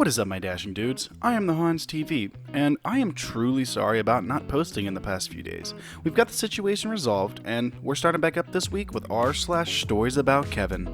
What is up, my dashing dudes? I am TheHanzTv, and I am truly sorry about not posting in the past few days. We've got the situation resolved, and we're starting back up this week with r/StoriesAboutKevin.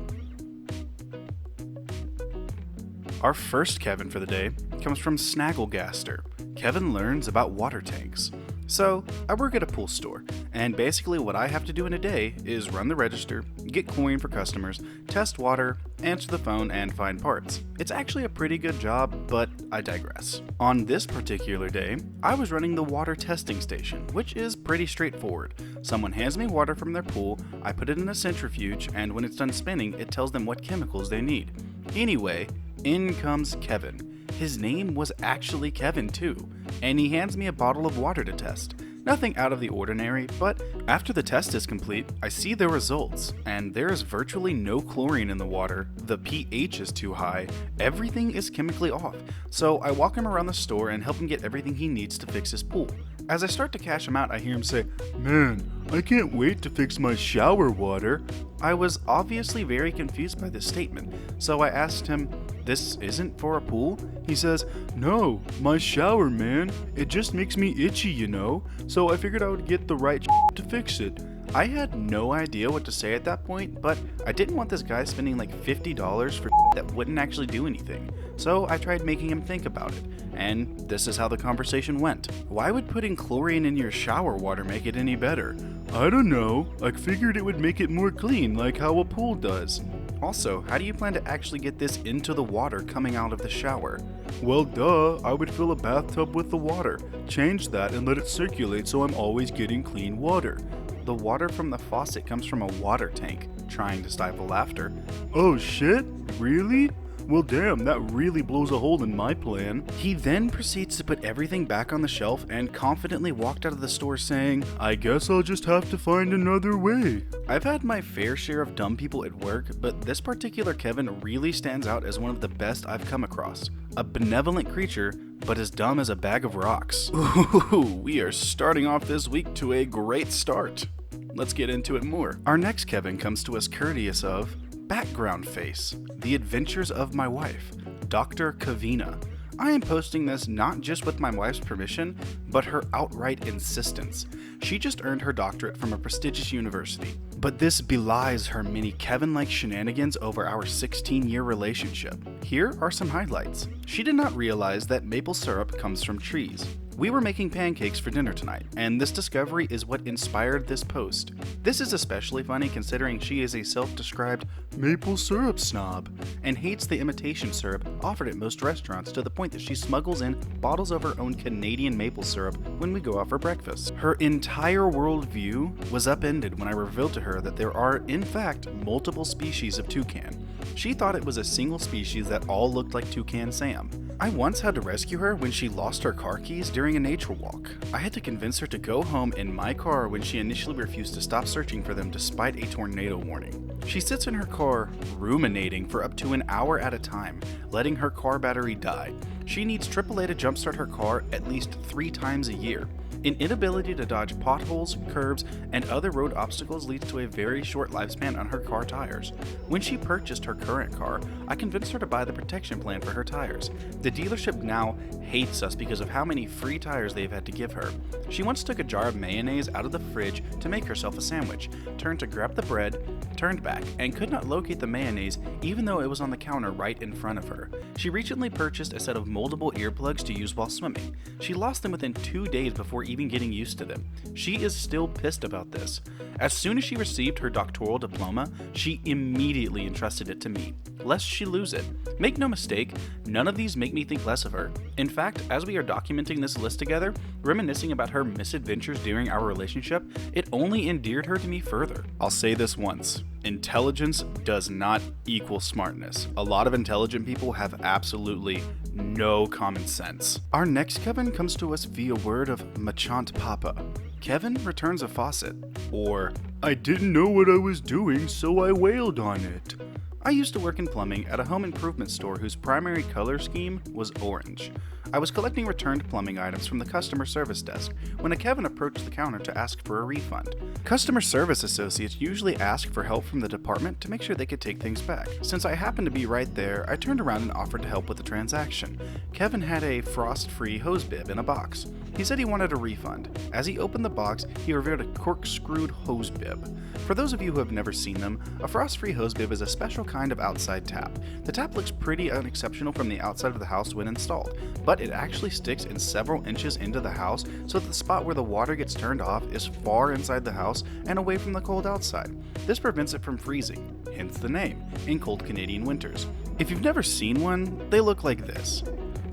Our first Kevin for the day comes from Snagglegaster. Kevin learns about water tanks. So, I work at a pool store, and basically what I have to do in a day is run the register, get chlorine for customers, test water, answer the phone, and find parts. It's actually a pretty good job, but I digress. On this particular day, I was running the water testing station, which is pretty straightforward. Someone hands me water from their pool, I put it in a centrifuge, and when it's done spinning, it tells them what chemicals they need. Anyway, in comes Kevin. His name was actually Kevin too, and he hands me a bottle of water to test. Nothing out of the ordinary, but after the test is complete, I see the results, and there is virtually no chlorine in the water, the pH is too high, everything is chemically off, so I walk him around the store and help him get everything he needs to fix his pool. As I start to cash him out, I hear him say, "Man, I can't wait to fix my shower water." I was obviously very confused by this statement, so I asked him, "This isn't for a pool?" He says, "No, my shower, man. It just makes me itchy, you know, so I figured I would get the right to fix it." I had no idea what to say at that point, but I didn't want this guy spending like $50 for that wouldn't actually do anything, so I tried making him think about it, and this is how the conversation went. "Why would putting chlorine in your shower water make it any better?" "I don't know, I figured it would make it more clean like how a pool does." "Also, how do you plan to actually get this into the water coming out of the shower?" "Well, duh, I would fill a bathtub with the water, change that, and let it circulate so I'm always getting clean water." "The water from the faucet comes from a water tank," trying to stifle laughter. "Oh shit? Really? Well damn, that really blows a hole in my plan." He then proceeds to put everything back on the shelf and confidently walked out of the store saying, "I guess I'll just have to find another way." I've had my fair share of dumb people at work, but this particular Kevin really stands out as one of the best I've come across. A benevolent creature, but as dumb as a bag of rocks. Ooh, we are starting off this week to a great start. Let's get into it more. Our next Kevin comes to us courteous of Background Face, The Adventures of My Wife, Dr. Covina. I am posting this not just with my wife's permission, but her outright insistence. She just earned her doctorate from a prestigious university, but this belies her many Kevin-like shenanigans over our 16-year relationship. Here are some highlights. She did not realize that maple syrup comes from trees. We were making pancakes for dinner tonight, and this discovery is what inspired this post. This is especially funny considering she is a self-described maple syrup snob and hates the imitation syrup offered at most restaurants to the point that she smuggles in bottles of her own Canadian maple syrup when we go out for breakfast. Her entire worldview was upended when I revealed to her that there are, in fact, multiple species of toucan. She thought it was a single species that all looked like Toucan Sam. I once had to rescue her when she lost her car keys during a nature walk. I had to convince her to go home in my car when she initially refused to stop searching for them despite a tornado warning. She sits in her car ruminating for up to an hour at a time, letting her car battery die. She needs AAA to jumpstart her car at least 3 times a year. An inability to dodge potholes, curbs, and other road obstacles leads to a very short lifespan on her car tires. When she purchased her current car, I convinced her to buy the protection plan for her tires. The dealership now hates us because of how many free tires they've had to give her. She once took a jar of mayonnaise out of the fridge to make herself a sandwich, turned to grab the bread, turned back, and could not locate the mayonnaise even though it was on the counter right in front of her. She recently purchased a set of moldable earplugs to use while swimming. She lost them within 2 days before even getting used to them. She is still pissed about this. As soon as she received her doctoral diploma, she immediately entrusted it to me, lest she lose it. Make no mistake, none of these make me think less of her. In fact, as we are documenting this list together, reminiscing about her misadventures during our relationship, it only endeared her to me further. I'll say this once. Intelligence does not equal smartness. A lot of intelligent people have absolutely no common sense. Our next Kevin comes to us via word of Machant Papa. Kevin returns a faucet, or "I didn't know what I was doing, so I wailed on it." I used to work in plumbing at a home improvement store whose primary color scheme was orange. I was collecting returned plumbing items from the customer service desk when a Kevin approached the counter to ask for a refund. Customer service associates usually ask for help from the department to make sure they could take things back. Since I happened to be right there, I turned around and offered to help with the transaction. Kevin had a frost-free hose bib in a box. He said he wanted a refund. As he opened the box, he revealed a corkscrewed hose bib. For those of you who have never seen them, a frost-free hose bib is a special kind of outside tap. The tap looks pretty unexceptional from the outside of the house when installed, but it actually sticks in several inches into the house so that the spot where the water gets turned off is far inside the house and away from the cold outside. This prevents it from freezing, hence the name, in cold Canadian winters. If you've never seen one, they look like this.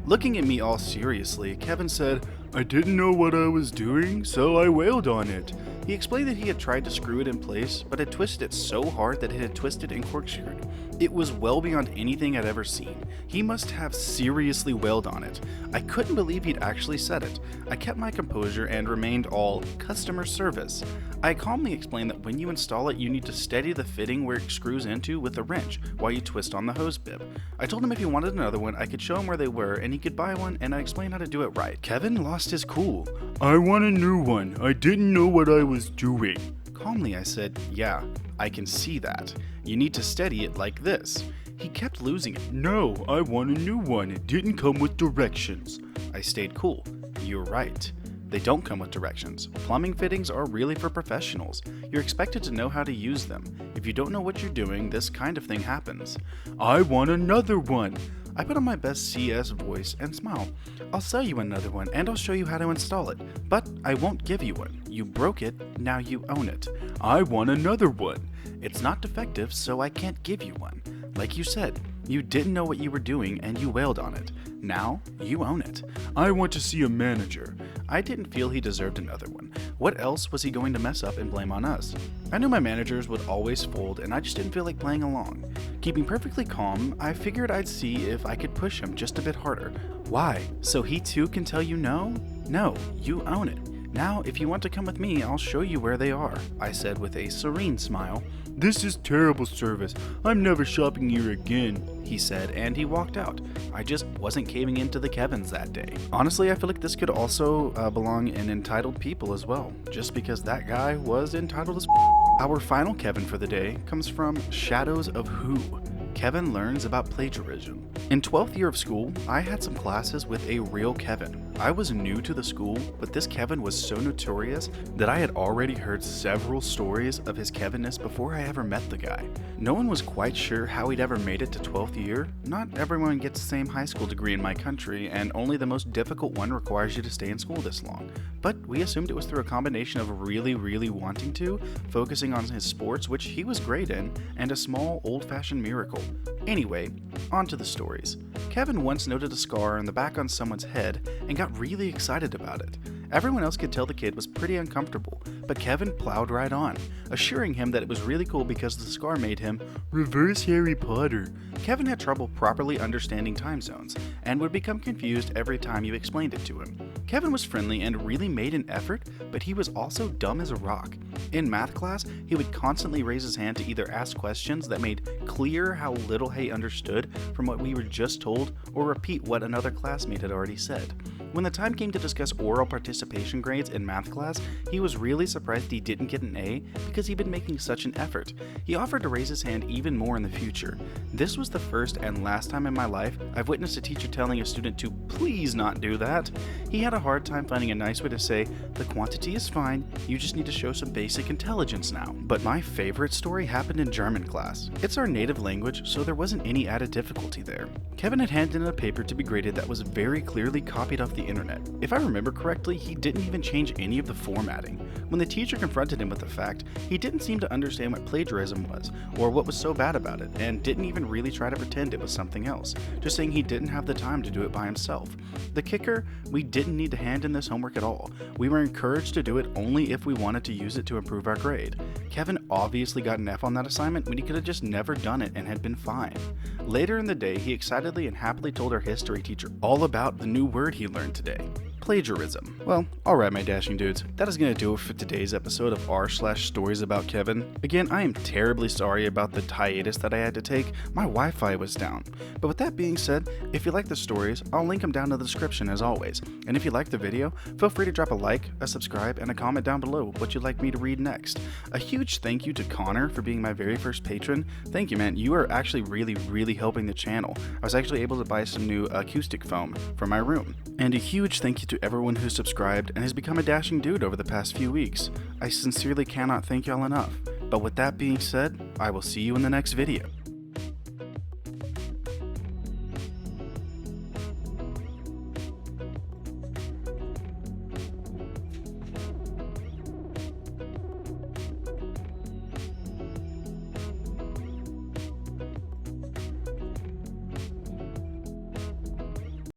Looking at me all seriously, Kevin said, "I didn't know what I was doing, so I wailed on it." He explained that he had tried to screw it in place, but had twisted it so hard that it had twisted and corkscrewed. It was well beyond anything I'd ever seen. He must have seriously wailed on it. I couldn't believe he'd actually said it. I kept my composure and remained all customer service. I calmly explained that when you install it, you need to steady the fitting where it screws into with a wrench while you twist on the hose bib. I told him if he wanted another one, I could show him where they were and he could buy one, and I explained how to do it right. Kevin lost his cool. "I want a new one. I didn't know what I was doing." Calmly, I said, "Yeah, I can see that. You need to steady it like this." He kept losing it. "No, I want a new one. It didn't come with directions." I stayed cool. "You're right. They don't come with directions. Plumbing fittings are really for professionals. You're expected to know how to use them. If you don't know what you're doing, this kind of thing happens." "I want another one." I put on my best CS voice and smiled. "I'll sell you another one and I'll show you how to install it, but I won't give you one. You broke it, now you own it." "I want another one." "It's not defective, so I can't give you one. Like you said, you didn't know what you were doing and you wailed on it. Now, you own it." "I want to see a manager." I didn't feel he deserved another one. What else was he going to mess up and blame on us? I knew my managers would always fold and I just didn't feel like playing along. Keeping perfectly calm, I figured I'd see if I could push him just a bit harder. "Why? So he too can tell you no? No, you own it. Now, if you want to come with me, I'll show you where they are," I said with a serene smile. "This is terrible service. I'm never shopping here again," he said, and he walked out. I just wasn't caving into the Kevins that day. Honestly, I feel like this could also belong in Entitled People as well, just because that guy was entitled as Our final Kevin for the day comes from Shadows of Who. Kevin learns about plagiarism. In 12th year of school, I had some classes with a real Kevin. I was new to the school, but this Kevin was so notorious that I had already heard several stories of his Kevinness before I ever met the guy. No one was quite sure how he'd ever made it to 12th year. Not everyone gets the same high school degree in my country, and only the most difficult one requires you to stay in school this long. But we assumed it was through a combination of really wanting to, focusing on his sports, which he was great in, and a small old-fashioned miracle. Anyway, on to the stories. Kevin once noted a scar on the back on someone's head and got really excited about it. Everyone else could tell the kid was pretty uncomfortable, but Kevin plowed right on, assuring him that it was really cool because the scar made him reverse Harry Potter. Kevin had trouble properly understanding time zones and would become confused every time you explained it to him. Kevin was friendly and really made an effort, but he was also dumb as a rock. In math class, he would constantly raise his hand to either ask questions that made clear how little he understood from what we were just told, or repeat what another classmate had already said. When the time came to discuss oral participation grades in math class, he was really surprised he didn't get an A because he'd been making such an effort. He offered to raise his hand even more in the future. This was the first and last time in my life I've witnessed a teacher telling a student to please not do that. He had a hard time finding a nice way to say, "The quantity is fine, you just need to show some basic intelligence now." But my favorite story happened in German class. It's our native language, so there wasn't any added difficulty there. Kevin had handed in a paper to be graded that was very clearly copied off the internet. If I remember correctly, he didn't even change any of the formatting. When the teacher confronted him with the fact, he didn't seem to understand what plagiarism was, or what was so bad about it, and didn't even really try to pretend it was something else, just saying he didn't have the time to do it by himself. The kicker, we didn't need to hand in this homework at all. We were encouraged to do it only if we wanted to use it to improve our grade. Kevin obviously got an F on that assignment when he could have just never done it and had been fine. Later in the day, he excitedly and happily told our history teacher all about the new word he learned today. plagiarism. Well, alright my dashing dudes, that is going to do it for today's episode of r/StoriesAboutKevin. Again, I am terribly sorry about the hiatus that I had to take. My Wi-Fi was down. But with that being said, if you like the stories, I'll link them down in the description as always. And if you like the video, feel free to drop a like, a subscribe, and a comment down below what you'd like me to read next. A huge thank you to Connor for being my very first patron. Thank you, man. You are actually really helping the channel. I was actually able to buy some new acoustic foam for my room. And a huge thank you to everyone who subscribed and has become a dashing dude over the past few weeks. I sincerely cannot thank y'all enough. But with that being said, I will see you in the next video.